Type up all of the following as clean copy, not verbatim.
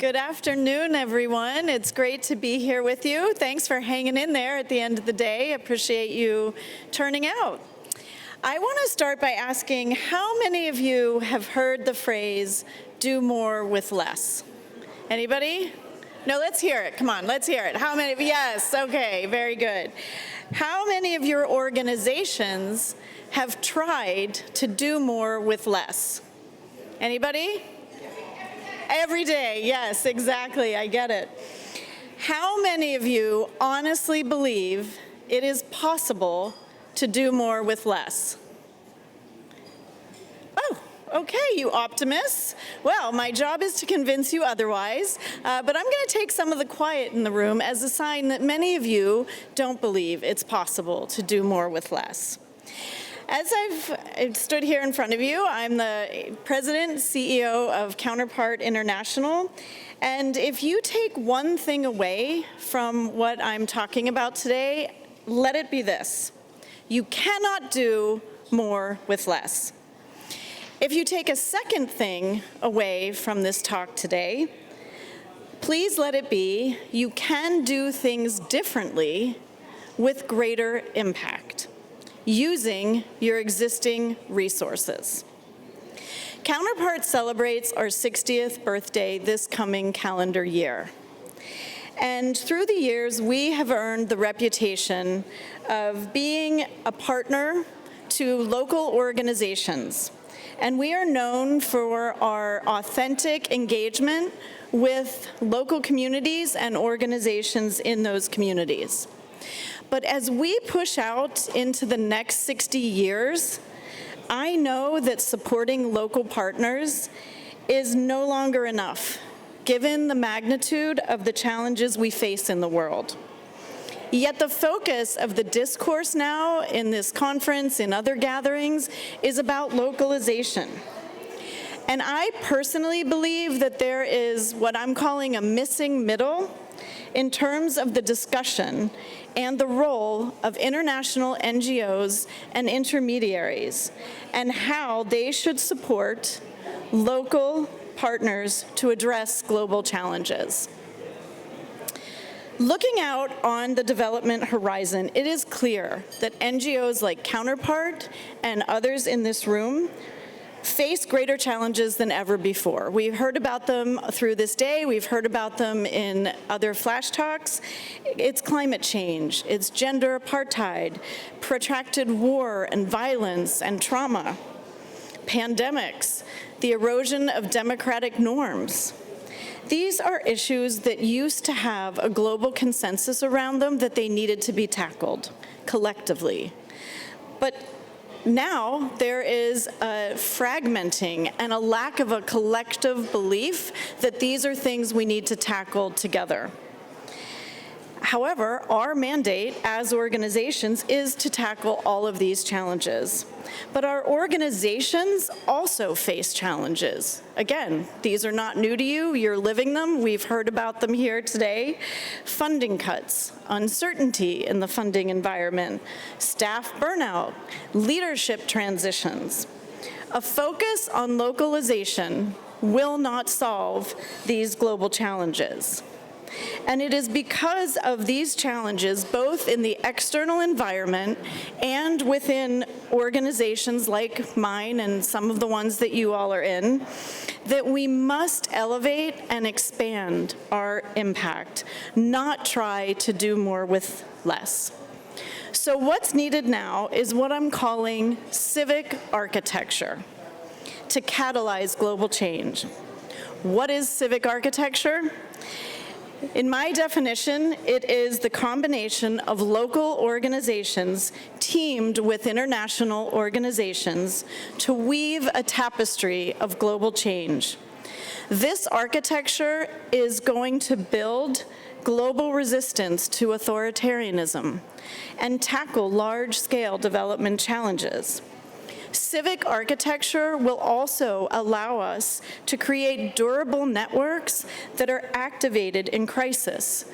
Good afternoon, everyone. It's great to be here with you. Thanks for hanging in there at the end of the day. Appreciate you turning out. I want to start by asking, how many of you have heard the phrase, do more with less? Anybody? No, let's hear it. Come on, let's hear it. How many? Yes, okay, very good. How many of your organizations have tried to do more with less? Anybody? Every day, yes, exactly, I get it. How many of you honestly believe it is possible to do more with less? Oh, okay, you optimists. Well, my job is to convince you otherwise, but I'm going to take some of the quiet in the room as a sign that many of you don't believe it's possible to do more with less. As I've stood here in front of you, I'm the president and CEO of Counterpart International. And if you take one thing away from what I'm talking about today, let it be this: you cannot do more with less. If you take a second thing away from this talk today, please let it be: you can do things differently with greater impact, using your existing resources. Counterpart celebrates our 60th birthday this coming calendar year. And through the years, we have earned the reputation of being a partner to local organizations. And we are known for our authentic engagement with local communities and organizations in those communities. But as we push out into the next 60 years, I know that supporting local partners is no longer enough, given the magnitude of the challenges we face in the world. Yet the focus of the discourse now in this conference, in other gatherings, is about localization. And I personally believe that there is what I'm calling a missing middle in terms of the discussion and the role of international NGOs and intermediaries, and how they should support local partners to address global challenges. Looking out on the development horizon, it is clear that NGOs like Counterpart and others in this room face greater challenges than ever before. We've heard about them through this day. We've heard about them in other flash talks. It's climate change. It's gender apartheid, protracted war and violence and trauma, pandemics, the erosion of democratic norms. These are issues that used to have a global consensus around them that they needed to be tackled collectively. But now there is a fragmenting and a lack of a collective belief that these are things we need to tackle together. However, our mandate as organizations is to tackle all of these challenges. But our organizations also face challenges. Again, these are not new to you. You're living them. We've heard about them here today. Funding cuts, uncertainty in the funding environment, staff burnout, leadership transitions. A focus on localization will not solve these global challenges. And it is because of these challenges, both in the external environment and within organizations like mine and some of the ones that you all are in, that we must elevate and expand our impact, not try to do more with less. So what's needed now is what I'm calling civic architecture to catalyze global change. What is civic architecture? In my definition, it is the combination of local organizations teamed with international organizations to weave a tapestry of global change. This architecture is going to build global resistance to authoritarianism and tackle large-scale development challenges. Civic architecture will also allow us to create durable networks that are activated in crisis.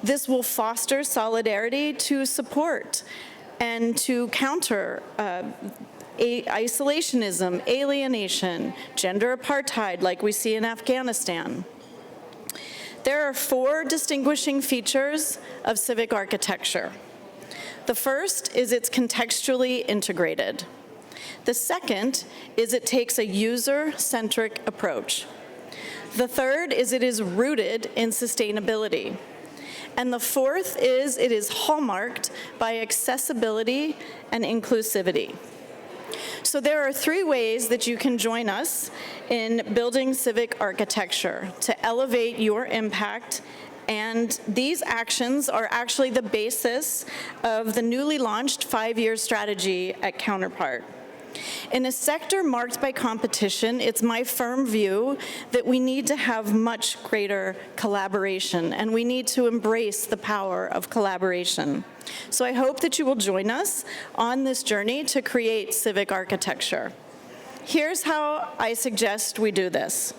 This will foster solidarity to support and to counter isolationism, alienation, gender apartheid like we see in Afghanistan. There are 4 distinguishing features of civic architecture. The first is it's contextually integrated. The second is it takes a user-centric approach. The third is it is rooted in sustainability. And the fourth is it is hallmarked by accessibility and inclusivity. So there are 3 ways that you can join us in building civic architecture to elevate your impact, and these actions are actually the basis of the newly launched 5-year strategy at Counterpart. In a sector marked by competition, it's my firm view that we need to have much greater collaboration, and we need to embrace the power of collaboration. So I hope that you will join us on this journey to create civic architecture. Here's how I suggest we do this.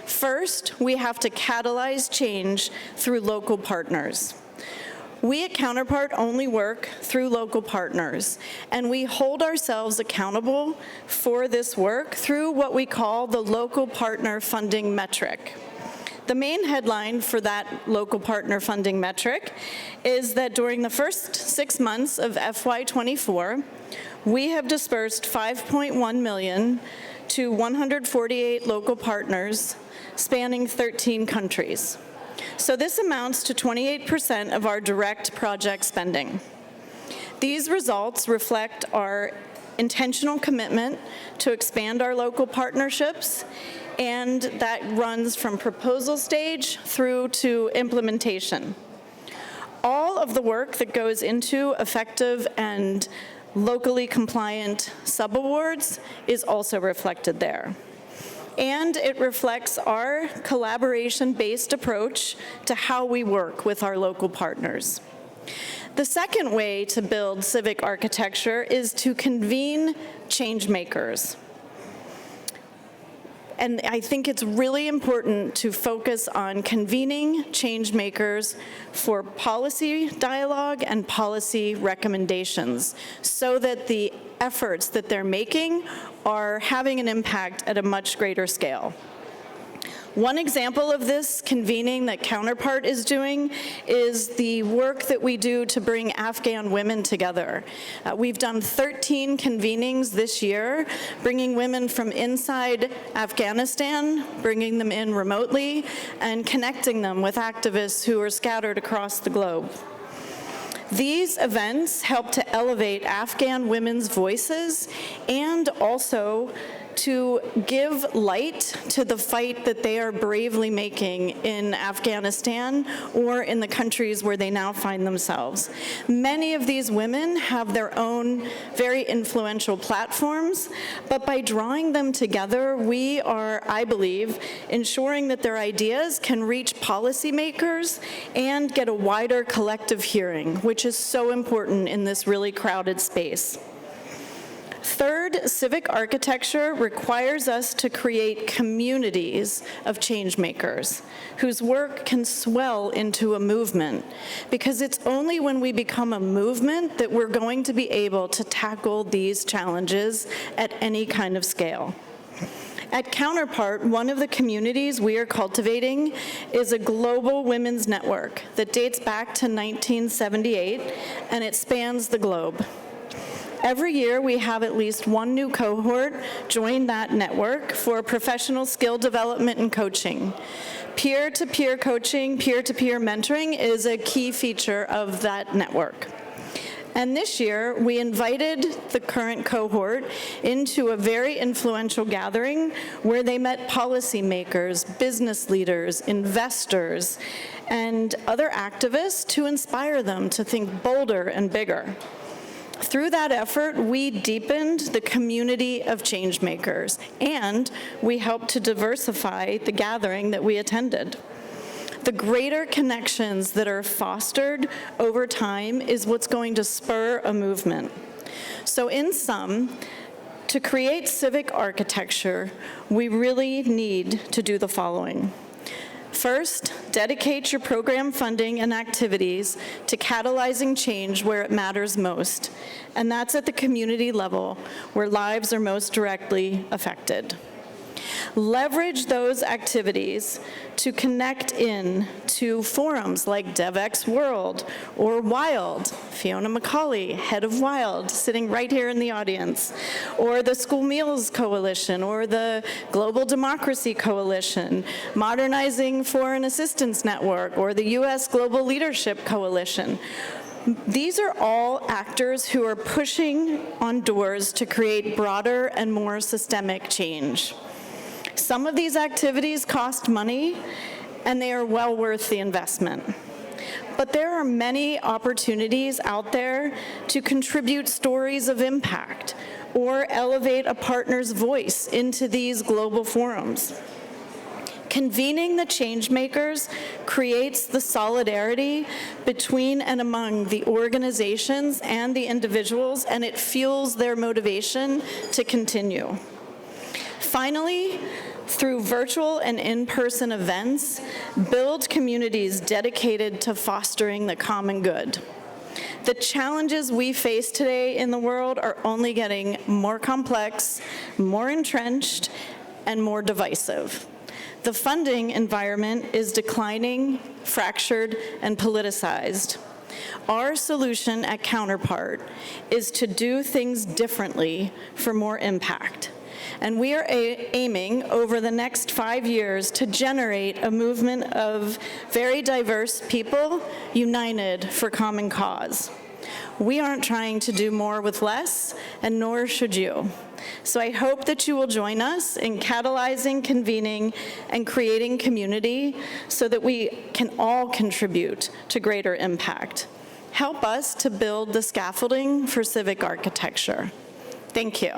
First, we have to catalyze change through local partners. We at Counterpart only work through local partners, and we hold ourselves accountable for this work through what we call the local partner funding metric. The main headline for that local partner funding metric is that during the first 6 months of FY24, we have dispersed $5.1 million to 148 local partners spanning 13 countries. So this amounts to 28% of our direct project spending. These results reflect our intentional commitment to expand our local partnerships, and that runs from proposal stage through to implementation. All of the work that goes into effective and locally compliant subawards is also reflected there. And it reflects our collaboration-based approach to how we work with our local partners. The second way to build civic architecture is to convene change makers. And I think it's really important to focus on convening change makers for policy dialogue and policy recommendations so that the efforts that they're making are having an impact at a much greater scale. One example of this convening that Counterpart is doing is the work that we do to bring Afghan women together. We've done 13 convenings this year, bringing women from inside Afghanistan, bringing them in remotely, and connecting them with activists who are scattered across the globe. These events help to elevate Afghan women's voices and also to give light to the fight that they are bravely making in Afghanistan or in the countries where they now find themselves. Many of these women have their own very influential platforms, but by drawing them together, we are, I believe, ensuring that their ideas can reach policymakers and get a wider collective hearing, which is so important in this really crowded space. Third, civic architecture requires us to create communities of change makers whose work can swell into a movement, because it's only when we become a movement that we're going to be able to tackle these challenges at any kind of scale. At Counterpart, one of the communities we are cultivating is a global women's network that dates back to 1978, and it spans the globe. Every year, we have at least one new cohort join that network for professional skill development and coaching. Peer-to-peer coaching, peer-to-peer mentoring is a key feature of that network. And this year, we invited the current cohort into a very influential gathering where they met policymakers, business leaders, investors, and other activists to inspire them to think bolder and bigger. Through that effort, we deepened the community of change makers, and we helped to diversify the gathering that we attended. The greater connections that are fostered over time is what's going to spur a movement. So in sum, to create civic architecture, we really need to do the following. First, dedicate your program funding and activities to catalyzing change where it matters most, and that's at the community level where lives are most directly affected. Leverage those activities to connect in to forums like Devex World or WILD, Fiona McCauley, head of WILD, sitting right here in the audience, or the School Meals Coalition, or the Global Democracy Coalition, Modernizing Foreign Assistance Network, or the U.S. Global Leadership Coalition. These are all actors who are pushing on doors to create broader and more systemic change. Some of these activities cost money, and they are well worth the investment. But there are many opportunities out there to contribute stories of impact or elevate a partner's voice into these global forums. Convening the change makers creates the solidarity between and among the organizations and the individuals, and it fuels their motivation to continue. Finally, through virtual and in-person events, build communities dedicated to fostering the common good. The challenges we face today in the world are only getting more complex, more entrenched, and more divisive. The funding environment is declining, fractured, and politicized. Our solution at Counterpart is to do things differently for more impact. And we are aiming over the next 5 years to generate a movement of very diverse people united for common cause. We aren't trying to do more with less, and nor should you. So I hope that you will join us in catalyzing, convening, and creating community so that we can all contribute to greater impact. Help us to build the scaffolding for civic architecture. Thank you.